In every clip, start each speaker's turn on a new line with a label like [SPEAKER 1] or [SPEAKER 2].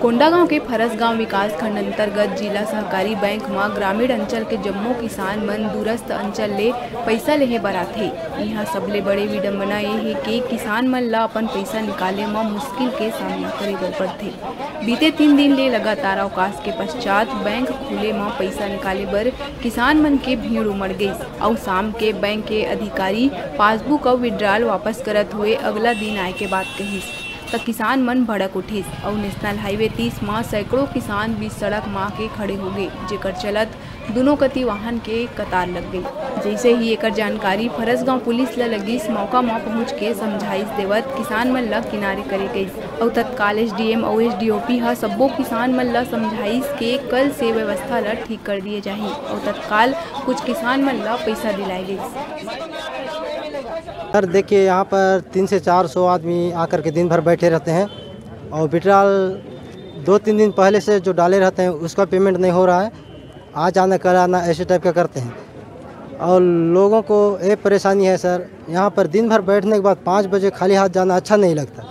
[SPEAKER 1] कोंडागांव के फरसगांव विकास खंड अंतर्गत जिला सहकारी बैंक में ग्रामीण अंचल के जम्मो किसान मन दूरस्थ अंचल ले पैसा लेहे बर आथे। यहाँ सबले बड़े विडंबना ये है कि किसान मन ला अपन पैसा निकाले में मुश्किल के सामना करे बर पड़थे। बीते 3 दिन ले लगातार अवकाश के पश्चात बैंक खुले में पैसा निकाले बर किसान मन के भीड़ उमड़ गई और शाम के बैंक के अधिकारी पासबुक और विड्रॉल वापस करत हुए अगला दिन आए के बात कहिस त किसान मन भड़क उठिस और नेशनल हाईवे 30 में सैकड़ों किसान बीच सड़क माँ के खड़े हो गए, जेकर चलत दोनों कति वाहन के कतार लग गई। जैसे ही एकर जानकारी फरसगांव पुलिस ला लगिस, मौका में पहुंच के समझाइश देवत किसान मन ला किनारे करे गई और तत्काल एसडीएम और एसडीओपी हा सब्बो किसान मन ला समझाइश के कल से व्यवस्था ला ठीक कर दिए जाही और तत्काल कुछ किसान मन ला पैसा दिलाए गई।
[SPEAKER 2] सर देखिए, यहाँ पर 300 से 400 आदमी आकर के दिन भर बैठे रहते हैं और विड्रॉल 2-3 दिन पहले से जो डाले रहते हैं उसका पेमेंट नहीं हो रहा है। आज आना कल आना ऐसे टाइप का करते हैं और लोगों को ये परेशानी है सर। यहाँ पर दिन भर बैठने के बाद 5 बजे खाली हाथ जाना अच्छा नहीं लगता।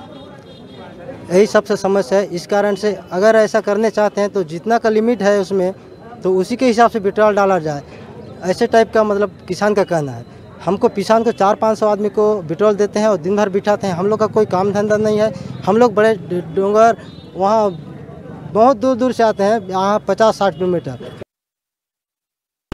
[SPEAKER 2] यही सबसे समस्या है। इस कारण से अगर ऐसा करने चाहते हैं तो जितना का लिमिट है उसमें तो उसी के हिसाब से विड्रॉल डाला जाए, ऐसे टाइप का मतलब किसान का कहना है। हमको किसान को 400-500 आदमी को विड्रॉल देते हैं और दिन भर बिठाते हैं। हम लोग का कोई काम धंधा नहीं है। हम लोग बड़े डोंगर वहाँ बहुत दूर दूर से आते हैं, यहाँ 50-60 किलोमीटर।